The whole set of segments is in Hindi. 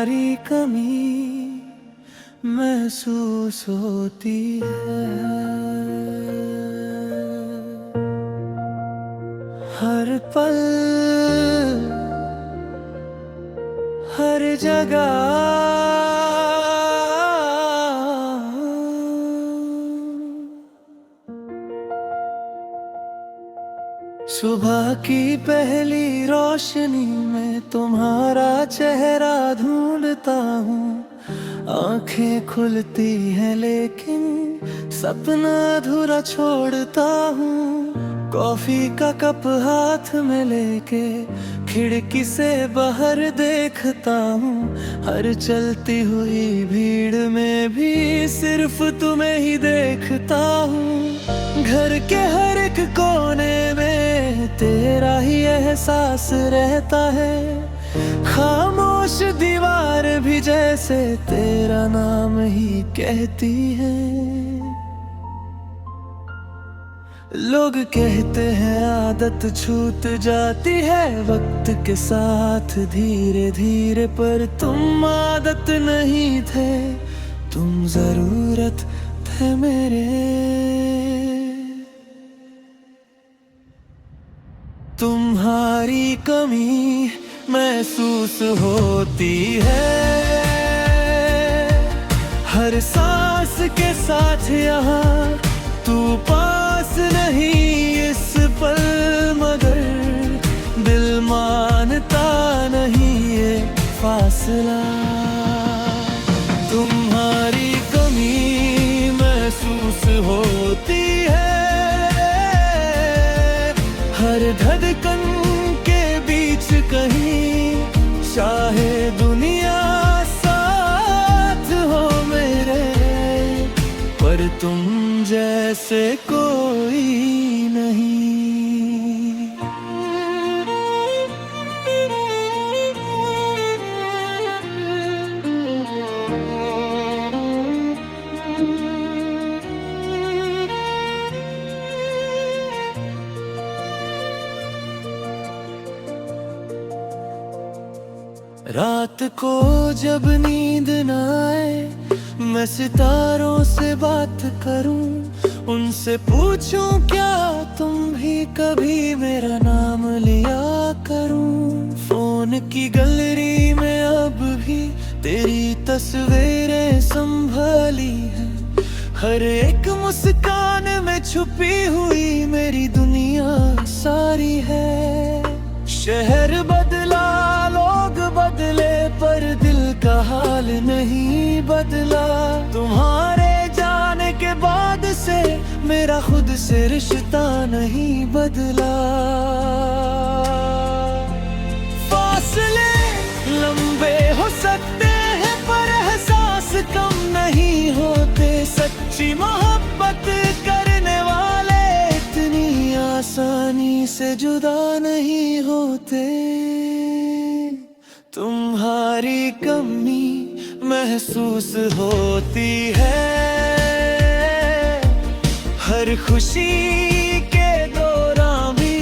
तुम्हारी कमी महसूस होती है। हर पल हर जगह सुबह की पहली रोशनी में तुम्हारा चेहरा ढूंढता हूँ। आंखें खुलती हैं लेकिन सपना अधूरा छोड़ता हूँ। कॉफी का कप हाथ में लेके खिड़की से बाहर देखता हूँ। हर चलती हुई भीड़ में भी सिर्फ तुम्हें ही देखता हूँ। घर के हर एक कोने में तेरा ही एहसास रहता है। खामोश दीवार भी जैसे तेरा नाम ही कहती है। लोग कहते हैं आदत छूट जाती है वक्त के साथ धीरे धीरे, पर तुम आदत नहीं थे, तुम जरूरत थे मेरे। तुम्हारी कमी महसूस होती है हर सांस के साथ। यहाँ तू पास नहीं इस पल, मगर दिल मानता नहीं ये फासला। तुम्हारी कमी महसूस होती है हर धड़कन के बीच कहीं, चाहे दुनिया साथ हो मेरे, पर तुम जैसे कोई नहीं। रात को जब नींद न आए मैं सितारों से बात करूं, उनसे पूछूं क्या तुम भी कभी मेरा नाम लिया करूं। फोन की गैलरी में अब भी तेरी तस्वीरें संभाली है, हर एक मुस्कान में छुपी हुई मेरी दुनिया सारी है। शहर बदला लोग बदले पर दिल का हाल नहीं बदला। तुम्हारे जाने के बाद से मेरा खुद से रिश्ता नहीं बदला। फासले लंबे हो सकते हैं पर एहसास कम नहीं होते। सच्ची मोहब्बत करने वाले इतनी आसानी से जुदा नहीं होते। तुम्हारी कमी महसूस होती है हर खुशी के दौरान भी,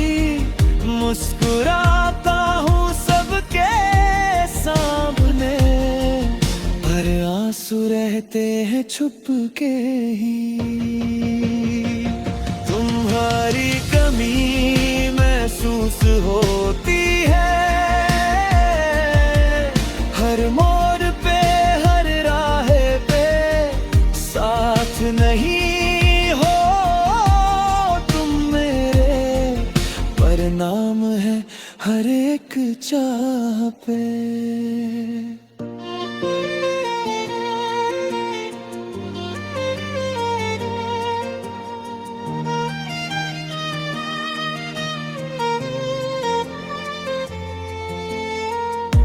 मुस्कुराता हूँ सबके सामने, पर आंसू रहते हैं छुप के ही। तुम्हारी कमी महसूस होती है हर मोड़ पे हर राह पे, साथ नहीं हो तुम मेरे, पर नाम है हर एक चाह पे।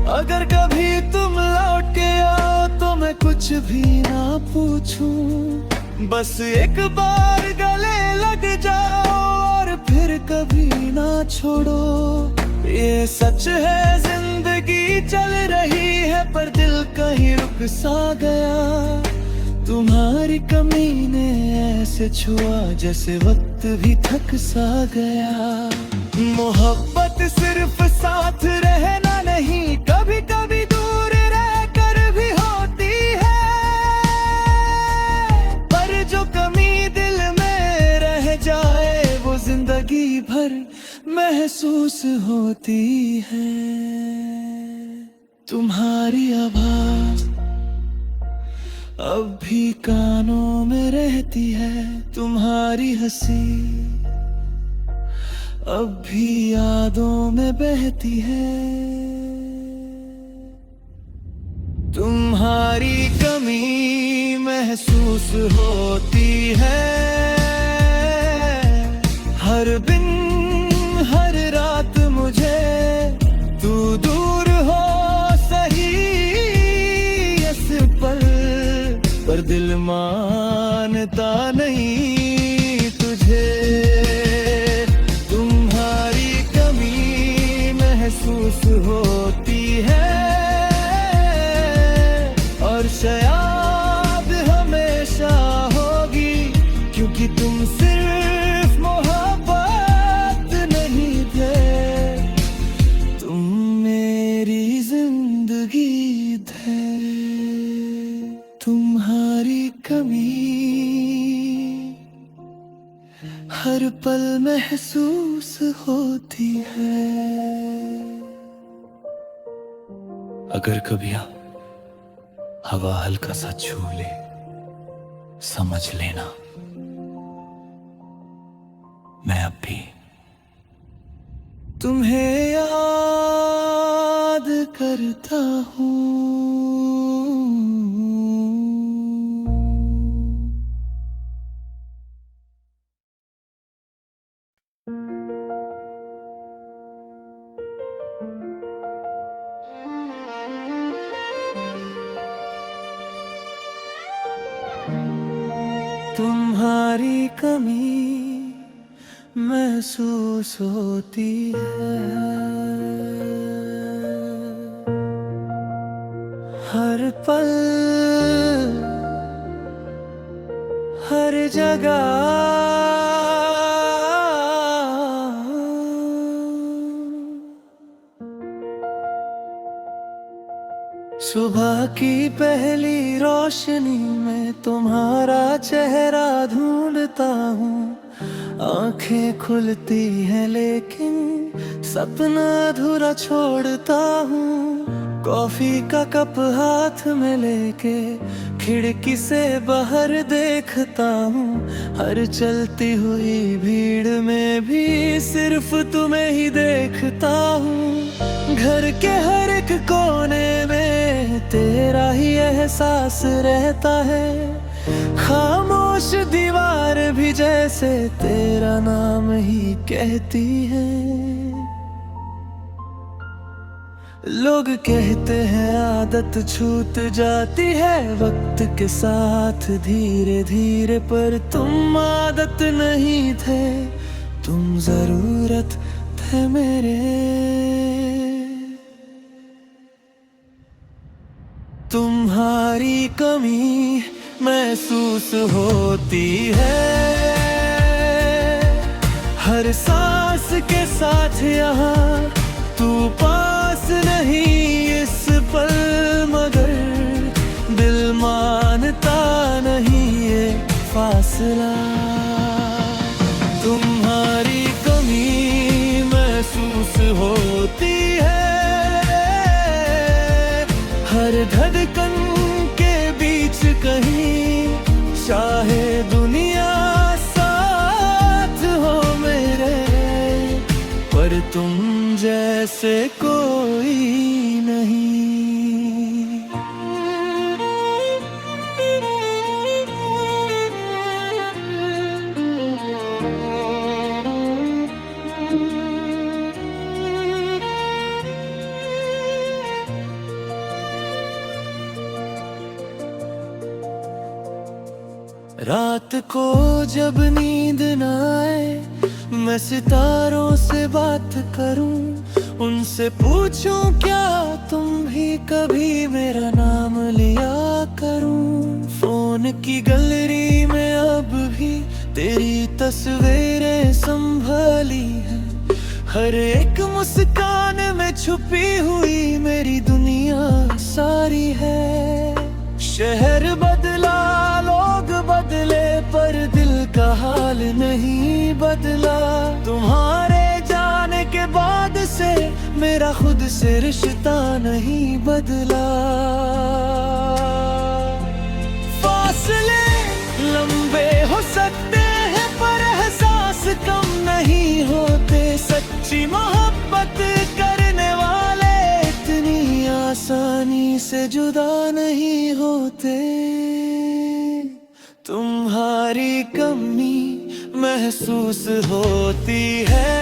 अगर कभी तुम लौट के आओ तो मैं कुछ भी ना पूछूं, बस एक बार गले लग जाओ और फिर कभी ना छोड़ो। ये सच है जिंदगी चल रही है पर दिल कहीं रुक सा गया। तुम्हारी कमी ने ऐसे छुआ जैसे वक्त भी थक सा गया। मोहब्बत सिर्फ साथ रहना नहीं, कभी कभी दूर रह कर महसूस होती है। तुम्हारी आवाज अब भी कानों में रहती है। तुम्हारी हंसी अब भी यादों में बहती है। तुम्हारी कमी महसूस होती है। हर दिन हर रात मुझे तू दूर हो सही इस पल, पर दिल मानता नहीं तुझे। तुम्हारी कमी महसूस होती है और शायद हमेशा होगी, क्योंकि तुम सिर्फ मोहब्बत नहीं थे, तुम मेरी जिंदगी थे। तुम्हारी कमी हर पल महसूस होती है। अगर कभी हवा हल्का सा छू ले, समझ लेना मैं अब भी तुम्हें याद करता हूँ। तुम्हारी कमी महसूस होती है। हर पल हर जगह सुबह की पहली रोशनी में तुम्हारा चेहरा ढूंढता हूँ। आंखें खुलती हैं लेकिन सपना अधूरा छोड़ता हूँ। कॉफी का कप हाथ में लेके खिड़की से बाहर देखता हूँ। हर चलती हुई भीड़ में भी सिर्फ तुम्हें ही देखता हूँ। घर के हर एक कोने में तेरा ही एहसास रहता है। खामोश दीवार भी जैसे तेरा नाम ही कहती है। लोग कहते हैं आदत छूट जाती है वक्त के साथ धीरे धीरे, पर तुम आदत नहीं थे, तुम जरूरत थे मेरे। तुम्हारी कमी महसूस होती है। हर सांस के साथ यहाँ तू पास नहीं इस पल, मगर दिल मानता नहीं ये फासला। तुम्हारी कमी महसूस होती है। हर धड़कन के बीच कहीं चाहे दुनिया साथ हो मेरे, पर तुम जैसे कोई नहीं। रात को जब नींद न आए, मैं सितारों से बात करूं, उनसे पूछूं क्या तुम भी कभी मेरा नाम लिया करूं। फोन की गैलरी में अब भी तेरी तस्वीरें संभाली है। हर एक मुस्कान में छुपी हुई मेरी दुनिया सारी है। शहर बदला, लोग बदले, पर दिल का हाल नहीं बदला। तुम्हारे जाने के बाद से मेरा खुद से रिश्ता नहीं बदला। फासले लंबे हो सकते हैं पर एहसास कम नहीं होते। सच्ची मोहब्बत करने वाले इतनी आसानी से जुदा नहीं होते। तुम्हारी कमी महसूस होती है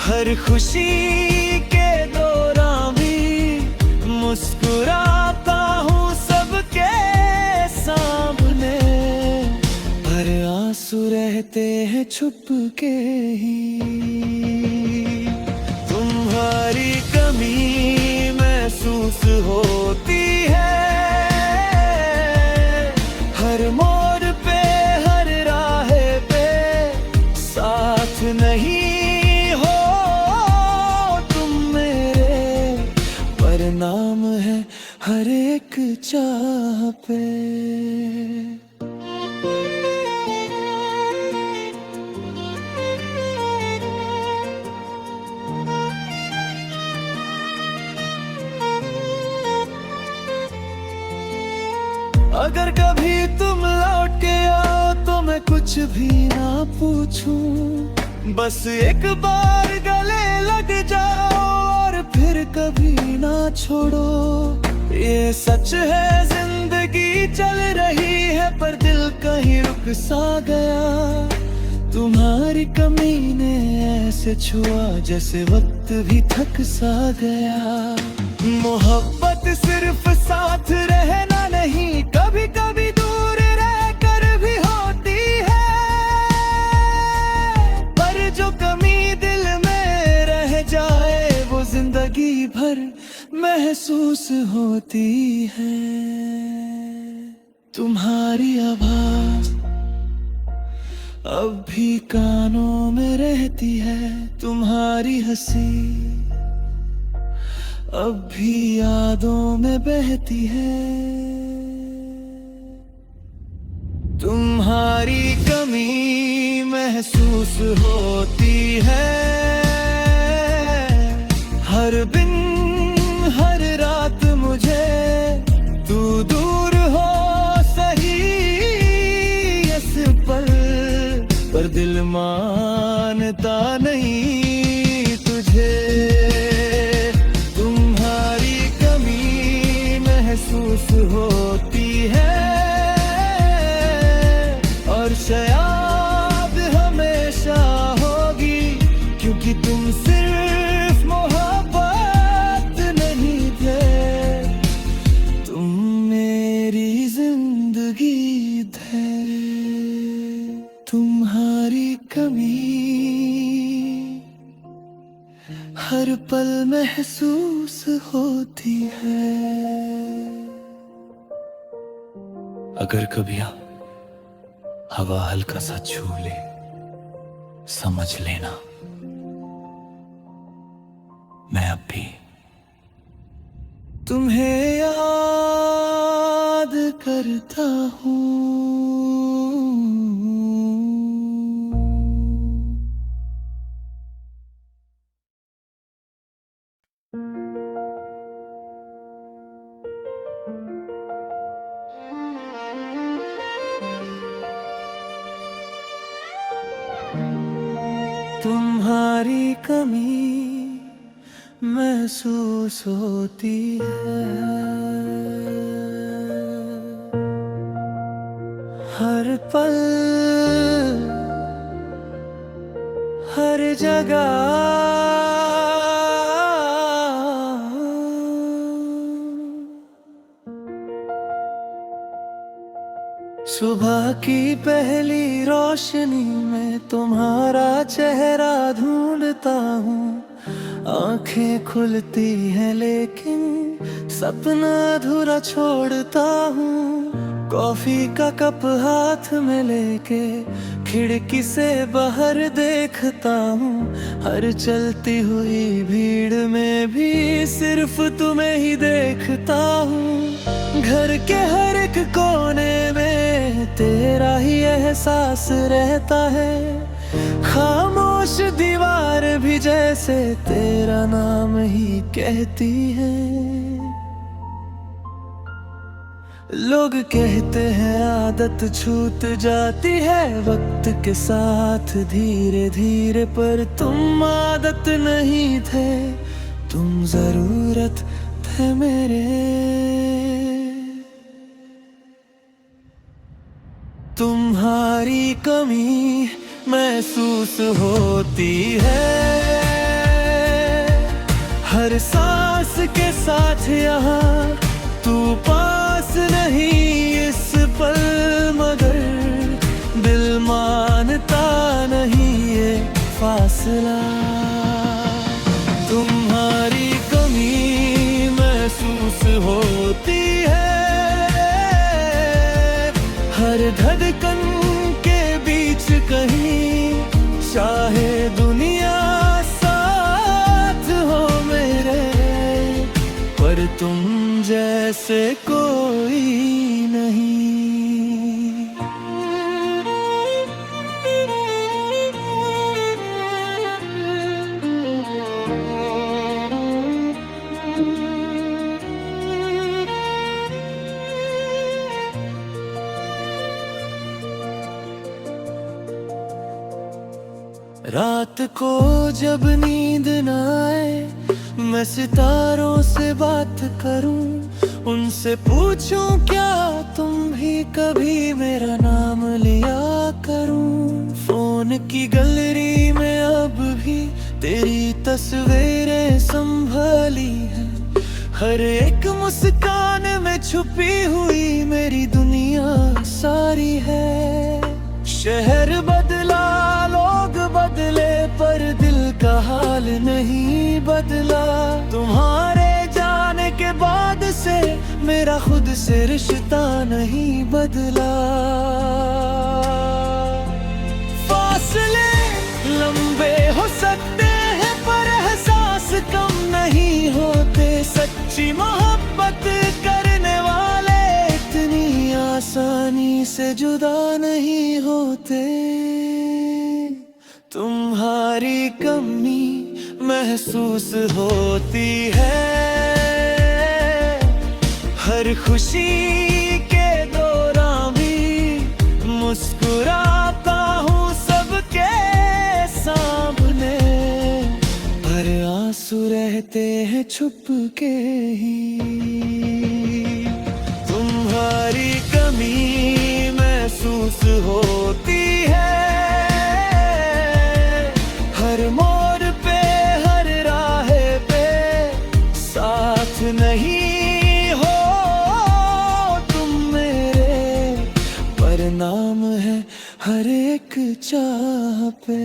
हर खुशी के दौरान भी। मुस्कुराता हूँ सबके सामने पर आंसू रहते हैं छुप के ही। तुम्हारी कमी महसूस होती है हर मोड़ पे हर राह पे। साथ नहीं हो तुम मेरे पर नाम है हर एक चाह पे। अगर कभी तुम लौट के आओ तो मैं कुछ भी ना पूछूं। बस एक बार गले लग जाओ और फिर कभी ना छोड़ो। ये सच है जिंदगी चल रही है पर दिल कहीं रुक सा गया। तुम्हारी कमी ने ऐसे छुआ जैसे वक्त भी थक सा गया। मोहब्बत सिर्फ साथ रहना नहीं कभी कभी दूर रहकर भी होती है। पर जो कमी दिल में रह जाए वो जिंदगी भर महसूस होती है। तुम्हारी आवाज़ अब भी कानों में रहती है। तुम्हारी हंसी अब भी यादों में बहती है। तुम्हारी कमी महसूस होती है हर दिन हर रात मुझे। तू दूर हो सही इस पल पर दिल मानता नहीं तुझे। तुम्हारी कमी महसूस होती है और शायद हमेशा होगी क्योंकि तुम सिर्फ मोहब्बत नहीं थे तुम मेरी जिंदगी थे। तुम्हारी कमी हर पल महसूस होती है। अगर कभी हवा हल्का सा छू ले समझ लेना मैं अब भी तुम्हें याद करता हूँ। तुम्हारी कमी महसूस होती है हर पल हर जगह। सुबह की पहली रोशनी में तुम्हारा चेहरा ढूंढता हूँ। आंखें खुलती हैं लेकिन सपना अधूरा छोड़ता हूँ। कॉफी का कप हाथ में लेके खिड़की से बाहर देखता हूँ। हर चलती हुई भीड़ में भी सिर्फ तुम्हें ही देखता हूँ। घर के हर एक कोने में तेरा ही एहसास रहता है। खामोश दीवार भी जैसे तेरा नाम ही कहती है। लोग कहते हैं आदत छूट जाती है वक्त के साथ धीरे धीरे, पर तुम आदत नहीं थे, तुम जरूरत थे मेरे। तुम्हारी कमी महसूस होती है हर सांस के साथ, यहाँ तू पास नहीं इस पल, मगर दिल मानता नहीं ये फासला। तुम्हारी कमी महसूस होती है हर धड़कन के बीच कहीं, चाहे दुनिया साथ हो मेरे, पर तुम जैसे कोई नहीं। रात को जब नींद न आए, मैं सितारों से बात करूं, उनसे पूछूं क्या तुम भी कभी मेरा नाम लिया करूं। फोन की गैलरी में अब भी तेरी तस्वीरें संभली हैं, हर एक मुस्कान में छुपी हुई मेरी दुनिया सारी है। शहर बदला, लोग बदले, पर दिल का हाल नहीं बदला। तुम्हारे जाने के बाद से मेरा खुद से रिश्ता नहीं बदला। फासले लंबे हो सकते हैं पर एहसास कम नहीं होते, सच्ची मोहब्बत करने वाले इतनी आसानी से जुदा नहीं होते। तुम्हारी कमी महसूस होती है हर खुशी के दौरान भी, मुस्कुराता हूँ सबके सामने, पर आंसू रहते हैं छुप के ही। तुम्हारी कमी महसूस होती है हर मोड़ पे, हर राह पे, साथ नहीं हो तुम मेरे, पर नाम है हर एक चाह पे।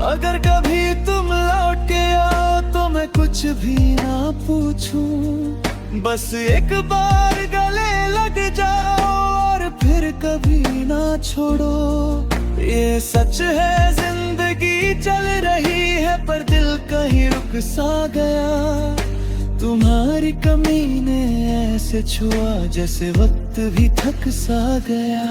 अगर कभी तुम लौट के आओ तो मैं कुछ भी ना पूछूं, बस एक बार गले लग जाओ और फिर कभी ना छोड़ो। ये सच है जिंदगी चल रही है पर दिल कहीं रुक सा गया। तुम्हारी कमी ने ऐसे छुआ जैसे वक्त भी थक सा गया।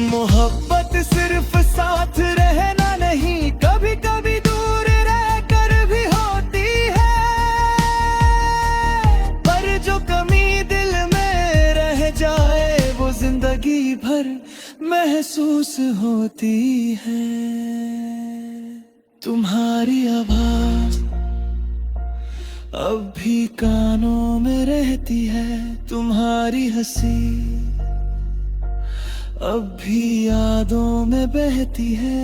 मोहब्बत सिर्फ साथ रहना नहीं, कभी कभी दूर रहकर भी होती है, पर जो कमी दिल में रह जाए वो जिंदगी भर महसूस होती है। तुम्हारी आवाज अब भी कानों में रहती है, तुम्हारी हंसी अब भी यादों में बहती है।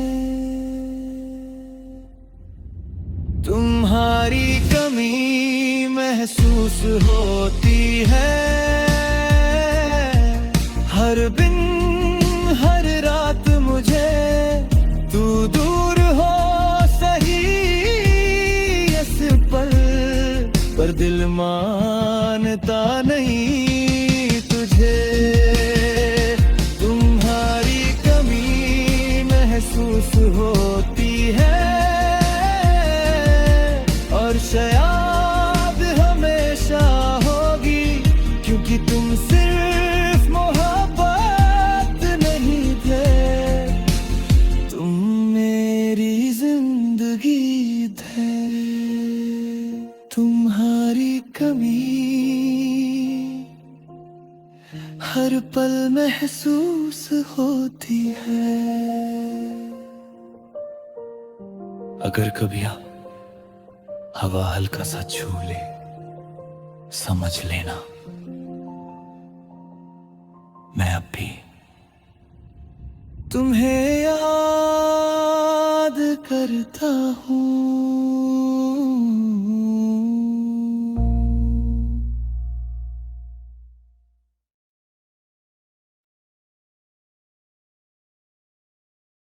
तुम्हारी कमी महसूस होती है हर दिन हर रात मुझे, तू दूर हो सही इस पल, पर दिल मानता नहीं तुझे। महसूस होती पल महसूस होती है। अगर कभी हवा हल्का सा छू ले, समझ लेना मैं अब भी तुम्हें याद करता हूँ।